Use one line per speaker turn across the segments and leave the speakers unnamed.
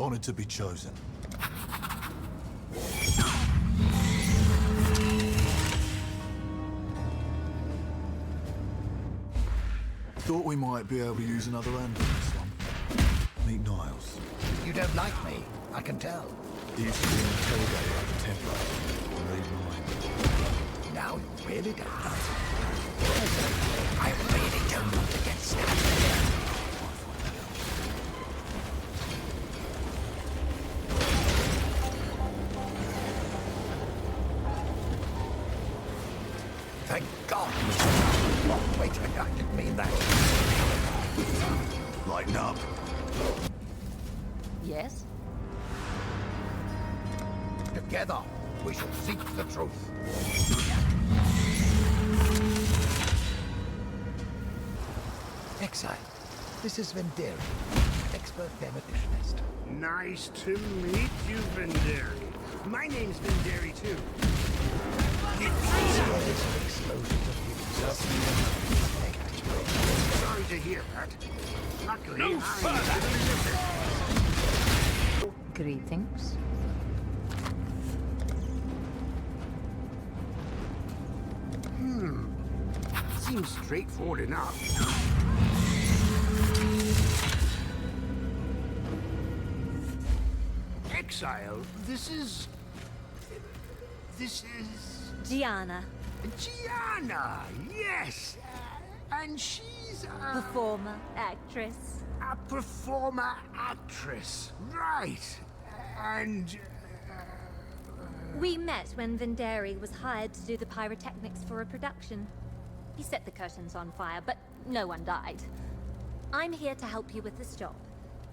Honored to be chosen. Thought we might be able to use another hand on this one. Meet Niles.
You don't like me, I can tell.
He used to be an interrogator at the Templar. Read mine.
Now you really don't like me. I really don't want to get stabbed again. Thank God. Oh, wait, I didn't mean that.
Lighten up.
Yes?
Together, we shall seek the truth. Exile, this is Venderi, expert demolitionist.
Nice to meet you, Venderi. My name's Venderi, too.
Scares of explosions of fumes.
Sorry to hear that. Luckily,
No
I'm
further.
Greetings.
Seems straightforward enough. Exile, this is...
Gianna,
Gianna, yes! And she's
performer, actress.
a performer actress, right? And...
We met when Venderi was hired to do the pyrotechnics for a production. He set the curtains on fire, but no one died. I'm here to help you with this job.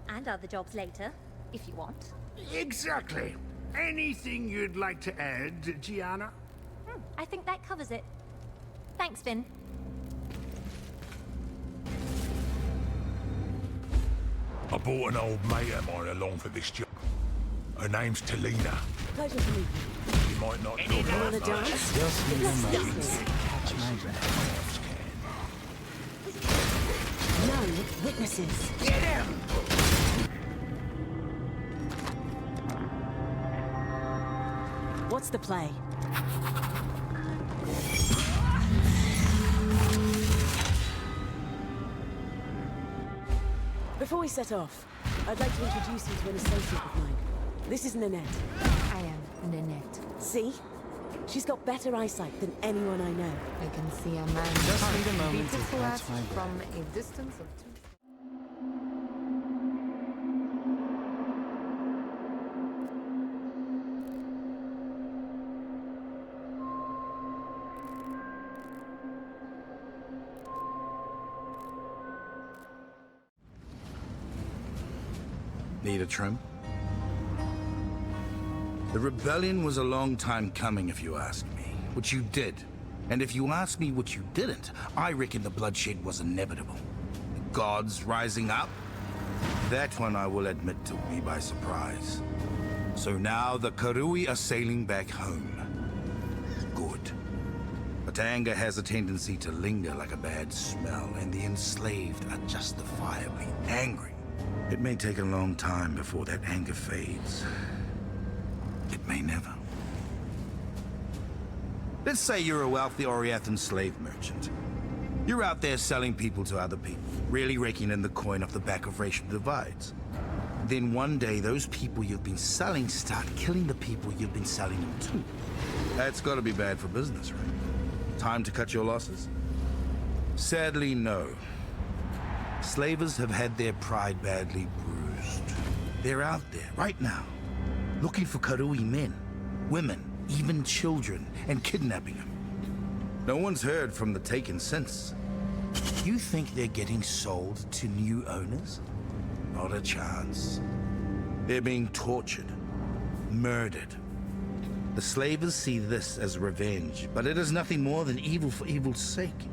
And other jobs later, if you want.
Exactly. Anything you'd like to add, Gianna?
I think that covers it. Thanks, Vin.
I brought an old mate of mine along for this job. Her name's Talina.
Pleasure to meet you.
You might not look
Wanna
like
dance?
much.
Let's dance. None witnesses.
Get him!
What's the play? Before we set off, I'd like to introduce you to an associate of mine. This is Nanette.
I am Nanette.
See? She's got better eyesight than anyone I know.
I can see a man
Just need a moment to
beautiful
catch
as
my
from a distance of 2.
Need a trim? The rebellion was a long time coming, if you ask me. What you did. And if you ask me what you didn't, I reckon the bloodshed was inevitable. The gods rising up? That one, I will admit, took me by surprise. So now the Kurai are sailing back home. Good. But anger has a tendency to linger like a bad smell, and the enslaved are justifiably angry. It may take a long time before that anger fades. It may never. Let's say you're a wealthy Oriathan slave merchant. You're out there selling people to other people, really raking in the coin off the back of racial divides. Then one day, those people you've been selling start killing the people you've been selling them to. That's gotta be bad for business, right? Time to cut your losses? Sadly, no. Slavers have had their pride badly bruised. They're out there, right now, looking for Kurai men, women, even children, and kidnapping them. No one's heard from the Taken since. You think they're getting sold to new owners? Not a chance. They're being tortured, murdered. The slavers see this as revenge, but it is nothing more than evil for evil's sake.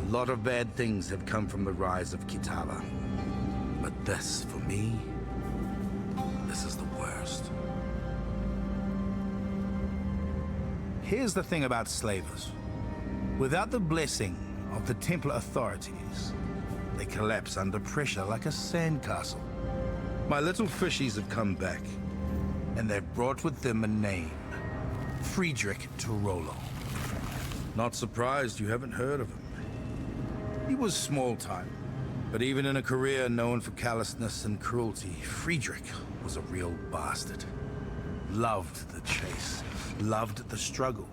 A lot of bad things have come from the rise of Kitava. But this, for me, this is the worst. Here's the thing about slavers. Without the blessing of the Templar authorities, they collapse under pressure like a sandcastle. My little fishies have come back, and they've brought with them a name. Freidrich Tarollo. Not surprised you haven't heard of him. He was small time, but even in a career known for callousness and cruelty, Freidrich was a real bastard. Loved the chase, loved the struggle.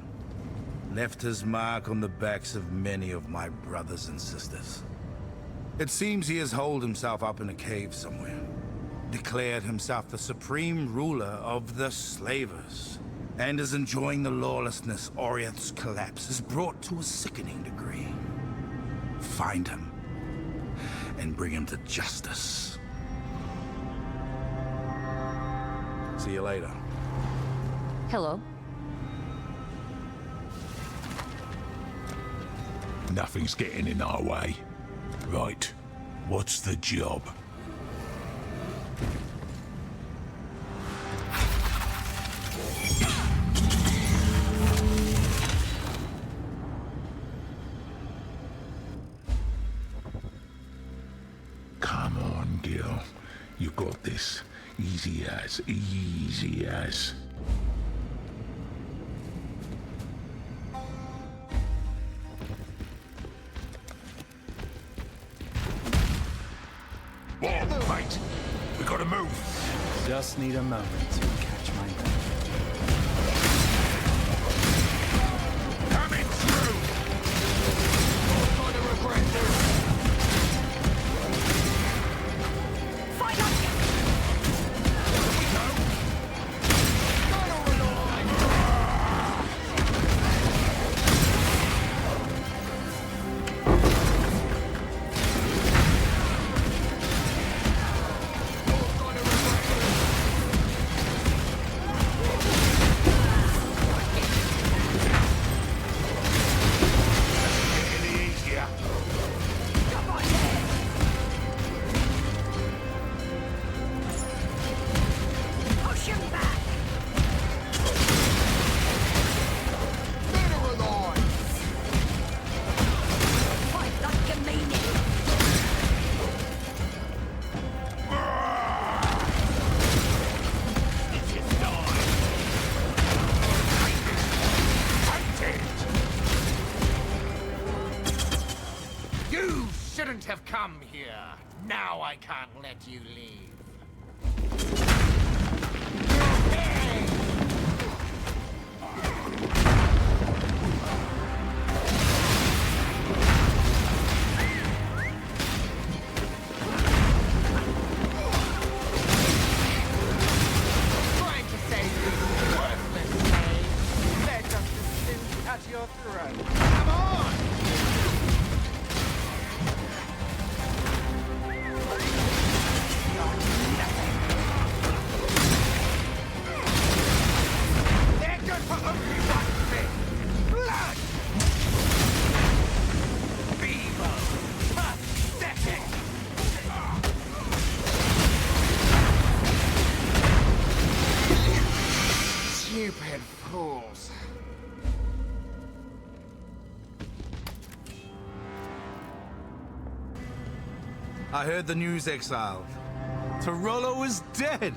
Left his mark on the backs of many of my brothers and sisters. It seems he has holed himself up in a cave somewhere. Declared himself the supreme ruler of the slavers, and is enjoying the lawlessness Oriath's collapse has brought to a sickening degree. Find him, and bring him to justice. See you later.
Hello.
Nothing's getting in our way. Right, what's the job? Come on, girl. You got this. Easy as, easy as. Whoa, mate. We gotta move.
Just need a moment to catch my breath.
Coming through. You're gonna regret this.
Fight up!
Have come here. Now I can't let you leave. Trying to save these worthless slaves. They're just as thin at your throat. Come on! Stupid fools.
I heard the news, Exile. Tarollo is dead!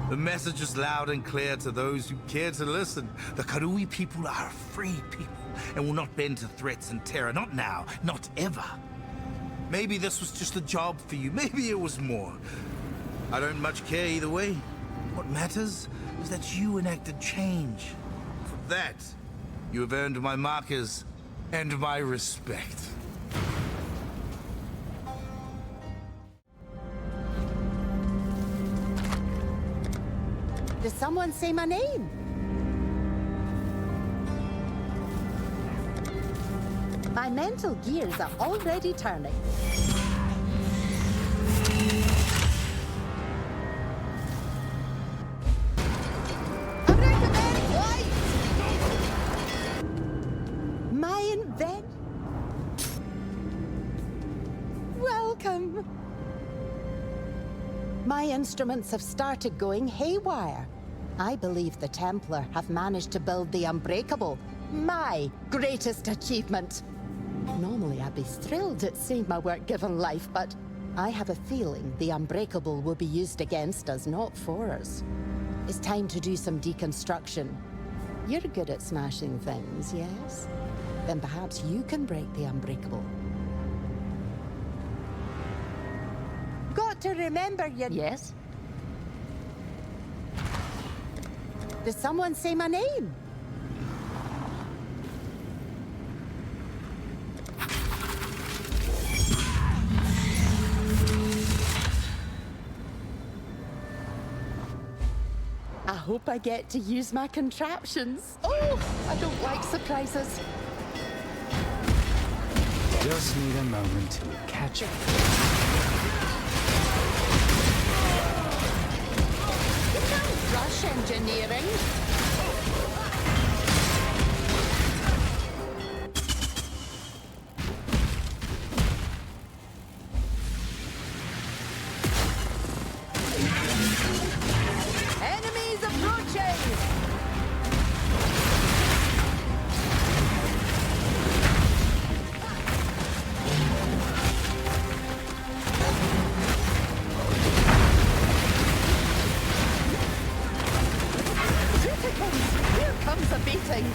The message is loud and clear to those who care to listen. The Kurai people are a free people and will not bend to threats and terror. Not now, not ever. Maybe this was just a job for you. Maybe it was more. I don't much care either way. What matters is that you enacted change. For that, you have earned my markers and my respect.
Did someone say my name? My mental gears are already turning. My invent. Welcome. My instruments have started going haywire. I believe the Templar have managed to build the Unbreakable, my greatest achievement. Normally I'd be thrilled at seeing my work given life, but I have a feeling the Unbreakable will be used against us, not for us. It's time to do some deconstruction. You're good at smashing things, yes? Then perhaps you can break the Unbreakable. Got to remember your...
Yes?
Did someone say my name? I hope I get to use my contraptions. Oh, I don't like surprises.
Just need a moment to catch up.
You can't rush engineering. Enemies approaching! Here comes a beating.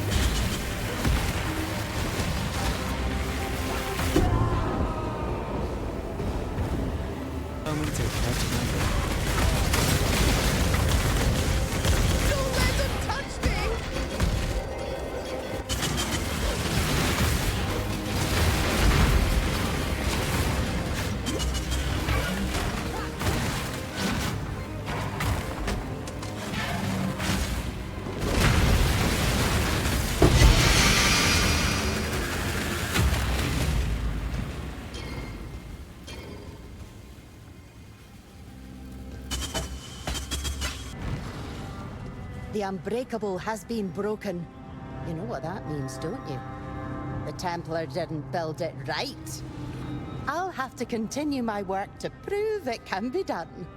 Moment to catch my breath.
Don't let them touch me! The Unbreakable has been broken. You know what that means, don't you? The Templar didn't build it right. I'll have to continue my work to prove it can be done.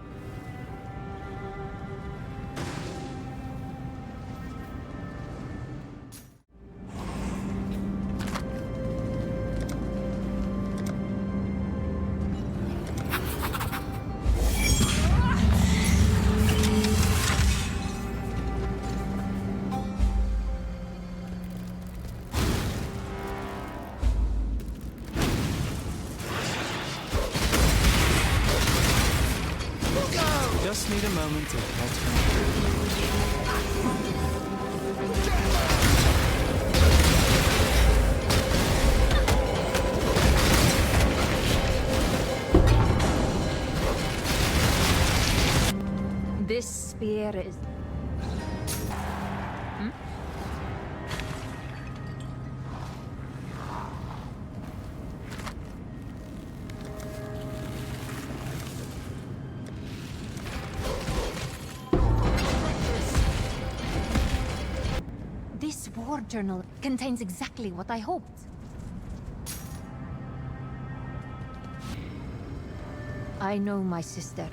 Just need a moment to catch my breath.
This spear is... This war journal contains exactly what I hoped. I know my sister.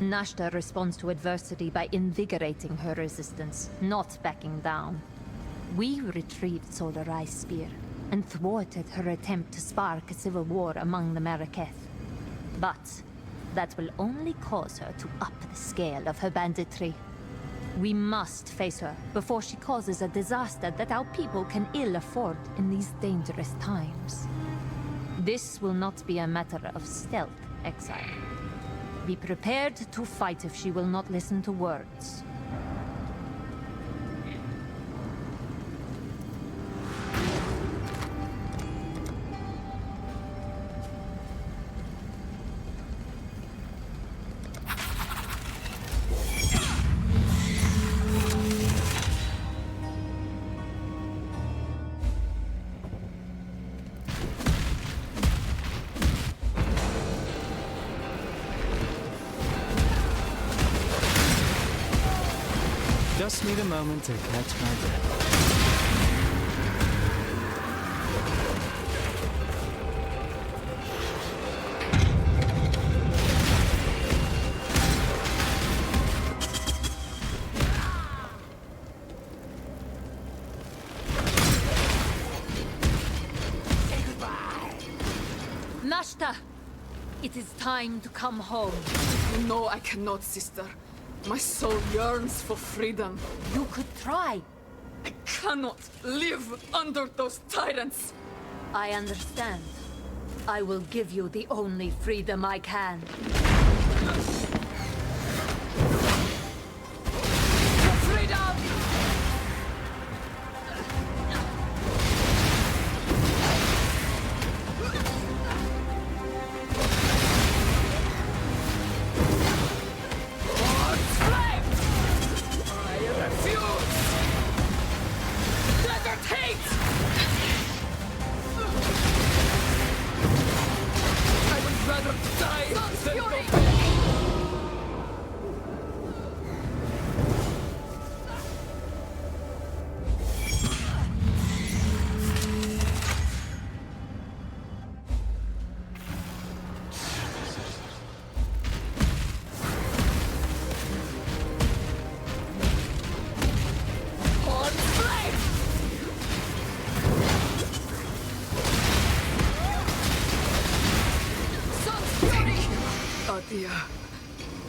Nashta responds to adversity by invigorating her resistance, not backing down. We retrieved Solarai's spear and thwarted her attempt to spark a civil war among the Maraketh. But that will only cause her to up the scale of her banditry. We must face her before she causes a disaster that our people can ill afford in these dangerous times. This will not be a matter of stealth, Exile. Be prepared to fight if she will not listen to words.
Just need a moment to catch my breath.
Nashta! It is time to come home.
No, I cannot, sister. My soul yearns for freedom.
You could try.
I cannot live under those tyrants.
I understand. I will give you the only freedom I can.
Freedom!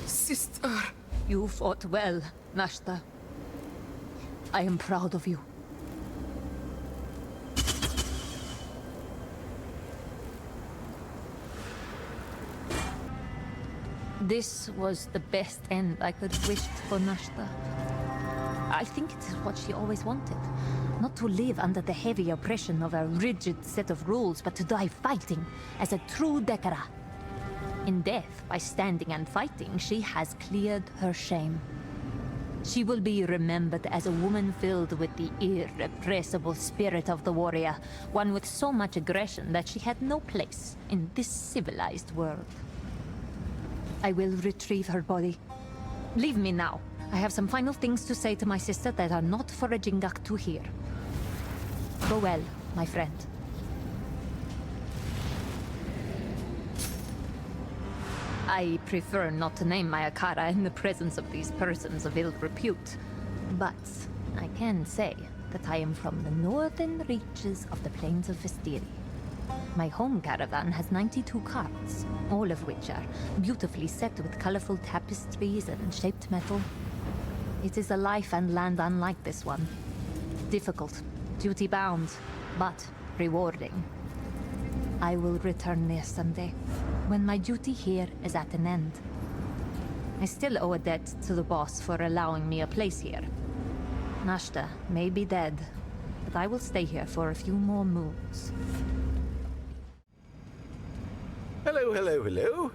Sister.
You fought well, Nashta. I am proud of you. This was the best end I could have wished for Nashta. I think it is what she always wanted. Not to live under the heavy oppression of a rigid set of rules, but to die fighting as a true Dekara. In death, by standing and fighting, she has cleared her shame. She will be remembered as a woman filled with the irrepressible spirit of the warrior, one with so much aggression that she had no place in this civilized world. I will retrieve her body. Leave me now. I have some final things to say to my sister that are not for a Jingak to hear. Go well, my friend. I prefer not to name my Akara in the presence of these persons of ill repute, but I can say that I am from the northern reaches of the plains of Vestiri. My home caravan has 92 carts, all of which are beautifully set with colorful tapestries and shaped metal. It is a life and land unlike this one. Difficult, duty-bound, but rewarding. I will return there someday, when my duty here is at an end. I still owe a debt to the boss for allowing me a place here. Nashta may be dead, but I will stay here for a few more moons.
Hello, hello, hello.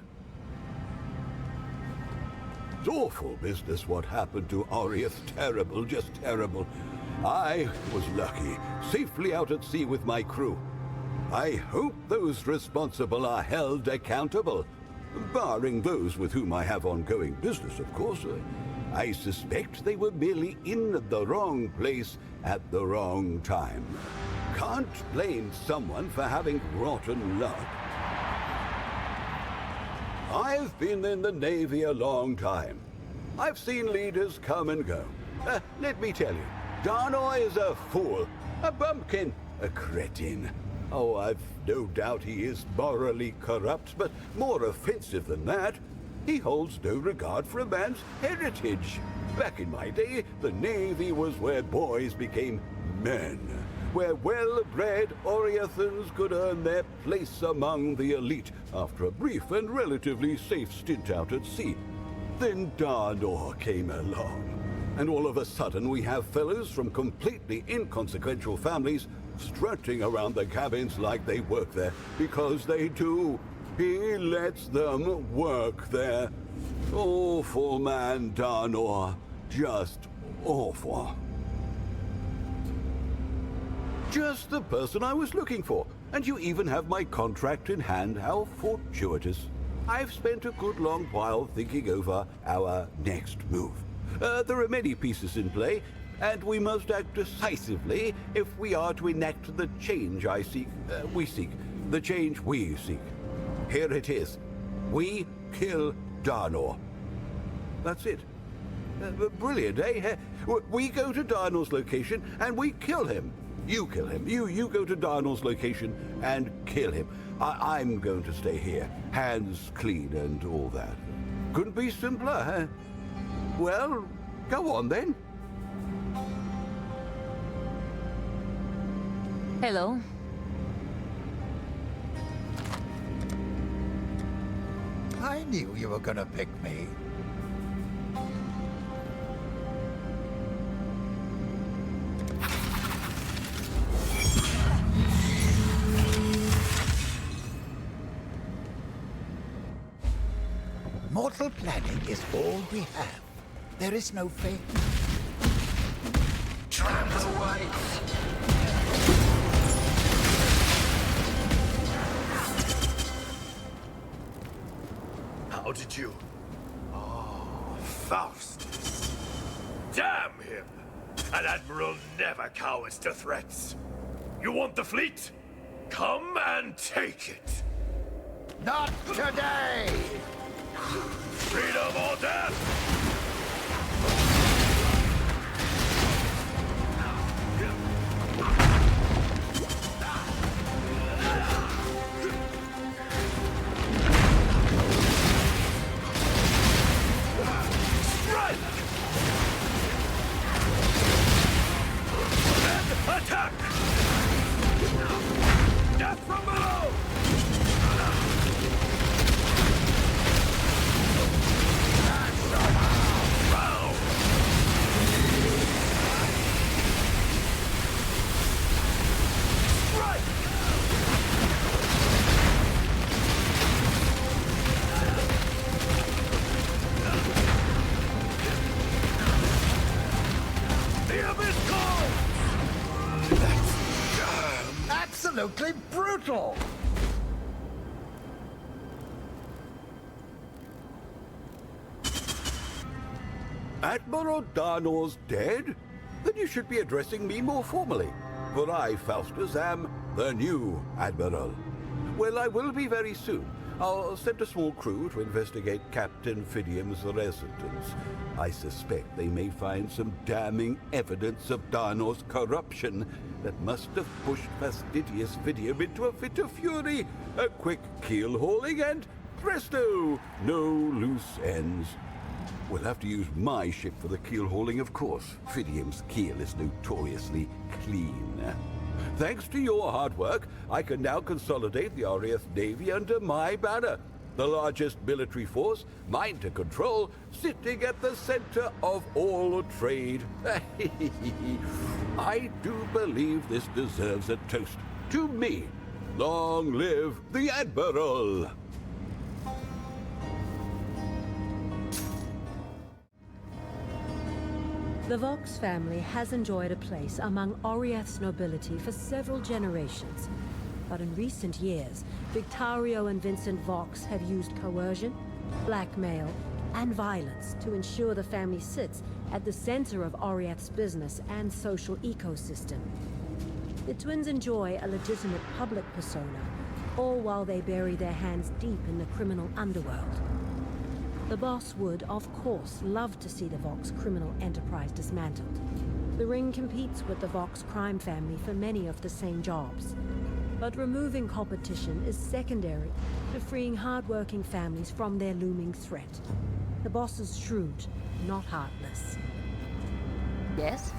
It's awful business what happened to Arieth. Terrible, just terrible. I was lucky, safely out at sea with my crew. I hope those responsible are held accountable. Barring those with whom I have ongoing business, of course. I suspect they were merely in the wrong place at the wrong time. Can't blame someone for having rotten luck. I've been in the Navy a long time. I've seen leaders come and go. Let me tell you, Darnaw is a fool, a bumpkin, a cretin. Oh, I've no doubt he is morally corrupt, but more offensive than that, he holds no regard for a man's heritage. Back in my day, the Navy was where boys became men, where well-bred Oriathans could earn their place among the elite after a brief and relatively safe stint out at sea. Then Darnaw came along, and all of a sudden we have fellows from completely inconsequential families strutting around the cabins like they work there, because they do. He lets them work there. Awful man, Darnaw. Just awful. Just the person I was looking for. And you even have my contract in hand. How fortuitous. I've spent a good long while thinking over our next move. There are many pieces in play, and we must act decisively if we are to enact the change we seek. The change we seek. Here it is. We kill Darnaw. That's it. Brilliant, eh? We go to Darnaw's location and we kill him. You kill him. You go to Darnaw's location and kill him. I'm going to stay here. Hands clean and all that. Couldn't be simpler, huh? Well, go on then.
Hello.
I knew you were gonna pick me. Mortal planning is all we have. There is no fate.
Trample away! How did you? Oh, Faustus. Damn him! An admiral never cowers to threats. You want the fleet? Come and take it.
Not today!
Freedom or death! Attack! Death from below!
Absolutely brutal!
Admiral Darnaw's dead? Then you should be addressing me more formally. For I, Faustus, am the new Admiral. Well, I will be very soon. I'll send a small crew to investigate Captain Fidium's residence. I suspect they may find some damning evidence of Darnaw's corruption that must have pushed fastidious Fidium into a fit of fury. A quick keel-hauling and presto! No loose ends. We'll have to use my ship for the keel-hauling, of course. Fidium's keel is notoriously clean. Thanks to your hard work, I can now consolidate the RAF Navy under my banner. The largest military force, mine to control, sitting at the center of all trade. I do believe this deserves a toast. To me, long live the Admiral!
The Vox family has enjoyed a place among Oriath's nobility for several generations. But in recent years, Victario and Vincent Vox have used coercion, blackmail, and violence to ensure the family sits at the center of Oriath's business and social ecosystem. The twins enjoy a legitimate public persona, all while they bury their hands deep in the criminal underworld. The boss would, of course, love to see the Vox criminal enterprise dismantled. The Ring competes with the Vox crime family for many of the same jobs. But removing competition is secondary to freeing hard-working families from their looming threat. The boss is shrewd, not heartless.
Yes?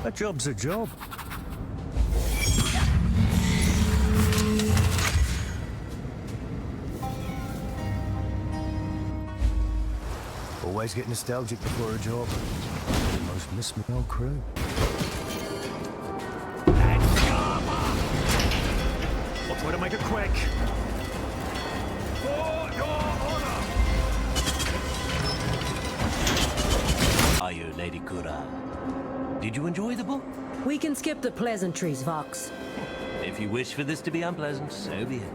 A job's a job. Always get nostalgic before a job. Almost miss my old crew.
I'll try to make it quick. For your honor!
Are you, Lady Kurai? Did you enjoy the book?
We can skip the pleasantries, Vox.
If you wish for this to be unpleasant, so be it.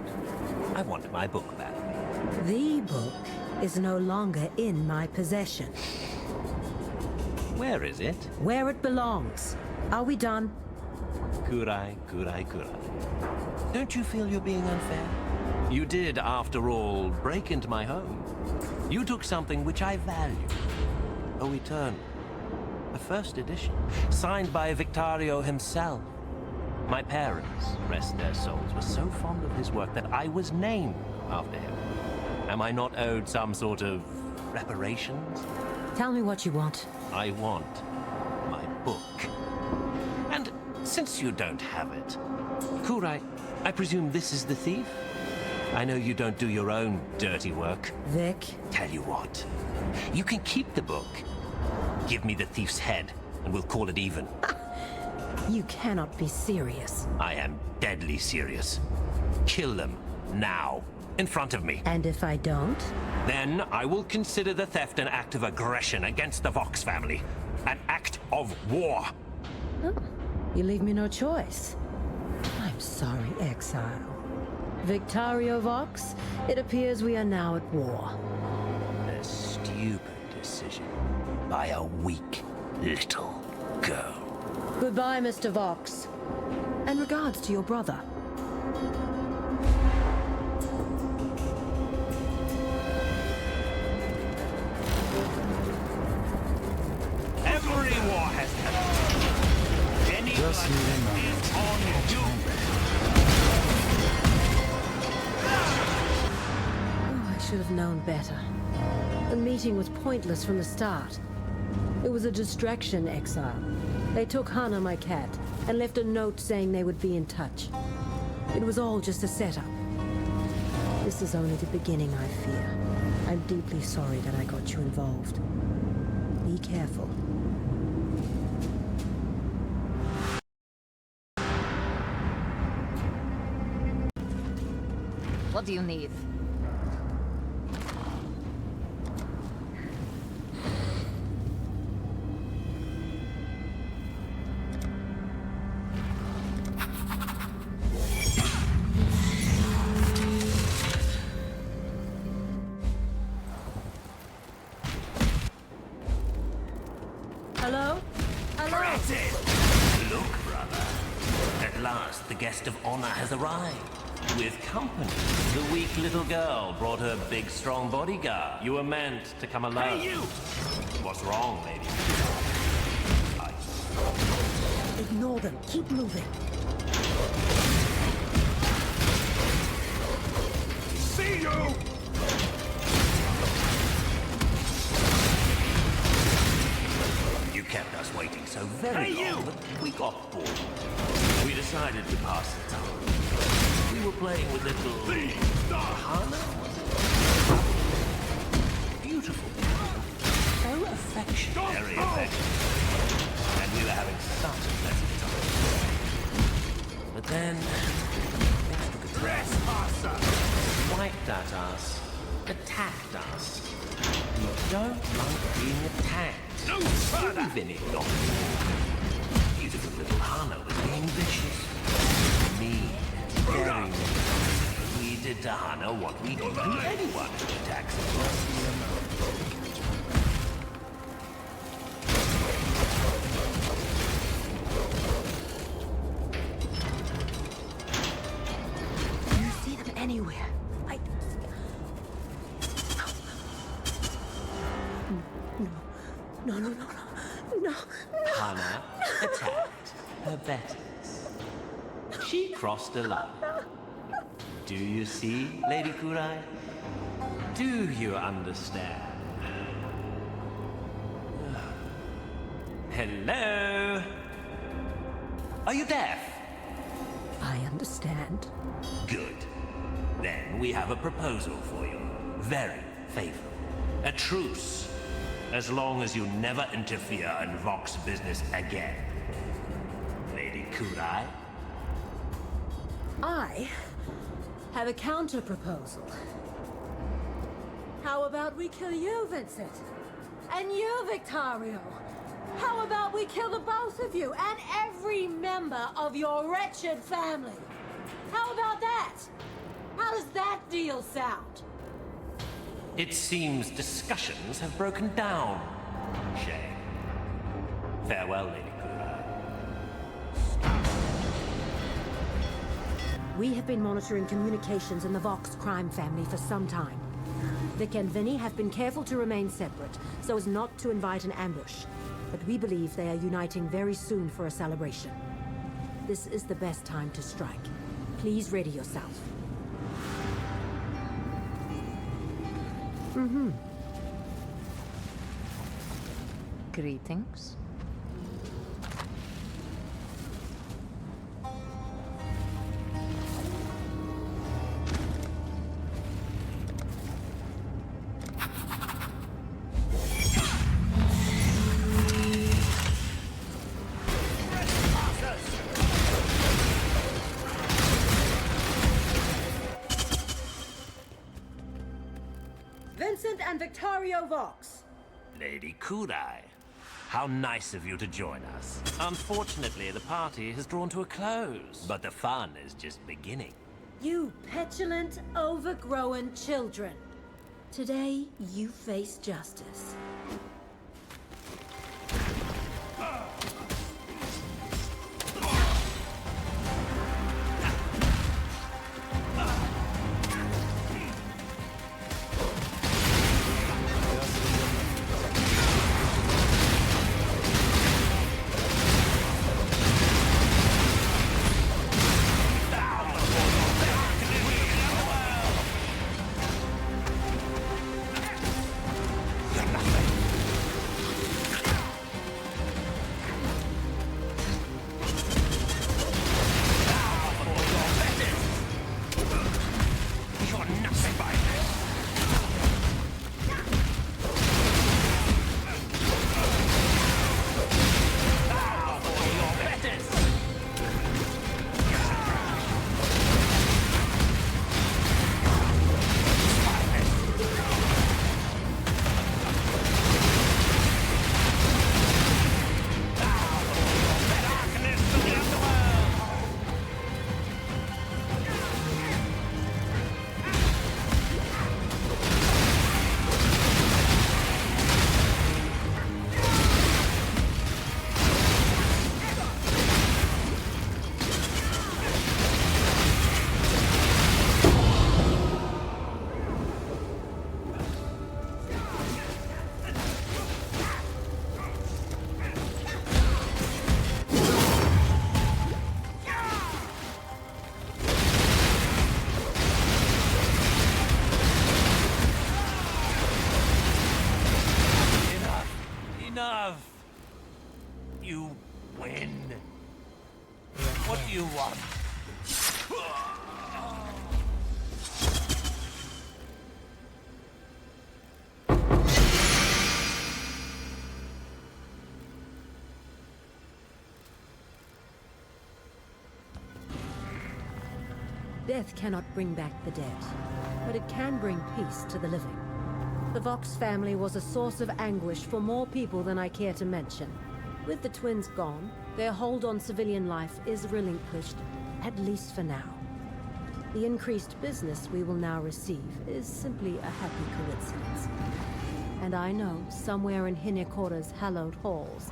I want my book back.
The book is no longer in my possession.
Where is it?
Where it belongs. Are we done?
Kurai. Don't you feel you're being unfair? You did, after all, break into my home. You took something which I value. Oh, eternal. The first edition, signed by Victario himself. My parents, rest their souls, were so fond of his work that I was named after him. Am I not owed some sort of reparations?
Tell me what you want.
I want my book. And since you don't have it, Kurai, I presume this is the thief? I know you don't do your own dirty work.
Vic?
Tell you what, you can keep the book. Give me the thief's head, and we'll call it even.
You cannot be serious.
I am deadly serious. Kill them, now, in front of me.
And if I don't?
Then I will consider the theft an act of aggression against the Vox family. An act of war.
Oh, you leave me no choice. I'm sorry, Exile. Victario Vox, it appears we are now at war.
A stupid decision by a weak little girl.
Goodbye, Mr. Vox. And regards to your brother.
Every war has happened. Any
Just need a moment.
is on you.
Oh, I should have known better. The meeting was pointless from the start. It was a distraction, Exile. They took Hana, my cat, and left a note saying they would be in touch. It was all just a setup. This is only the beginning, I fear. I'm deeply sorry that I got you involved. Be careful.
What do you need?
Hello? Hello?
Look, brother. At last, the guest of honor has arrived. With company. The weak little girl brought her big, strong bodyguard. You were meant to come alone. Hey, you! What's wrong, lady?
Ignore them. Keep moving.
See you!
You kept us waiting so very long that we got bored. We decided to pass the time. We were playing with little Hana. Beautiful. So affectionate. Very affectionate. And we were having such a pleasant time. But then things took a turn. Wiped at us. Attacked us. We don't like being attacked.
No further!
Even if not. Beautiful little Hana was being vicious. Mean. Very mean. We did to Hana what we do to anyone who attacks us.
Do you see them anywhere? No.
Hana attacked her betters. She crossed a line. Do you see, Lady Kurai? Do you understand? Hello? Are you deaf?
I understand.
Good. Then we have a proposal for you. Very favorable. A truce. As long as you never interfere in Vox business again. Lady Kurai?
I have a counter-proposal. How about we kill you, Vincent? And you, Victario? How about we kill the both of you and every member of your wretched family? How about that? How does that deal sound?
It seems discussions have broken down. Shame. Farewell, Lady Kurai.
We have been monitoring communications in the Vox crime family for some time. Vic and Vinny have been careful to remain separate, so as not to invite an ambush. but we believe they are uniting very soon for a celebration. This is the best time to strike. Please ready yourself.
Greetings.
Vincent and Victorio Vox.
Lady Kurai, how nice of you to join us. Unfortunately, the party has drawn to a close, but the fun is just beginning.
You petulant, overgrown children. Today, you face justice.
You win. What do you want?
Death cannot bring back the dead, but it can bring peace to the living. The Vox family was a source of anguish for more people than I care to mention. With the twins gone, their hold on civilian life is relinquished, at least for now. The increased business we will now receive is simply a happy coincidence. And I know, somewhere in Hinekora's hallowed halls,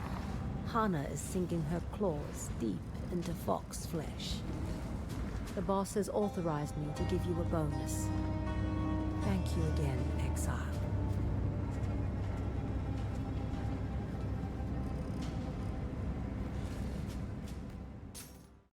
Hana is sinking her claws deep into Vox flesh. The boss has authorized me to give you a bonus. Thank you again, Exile.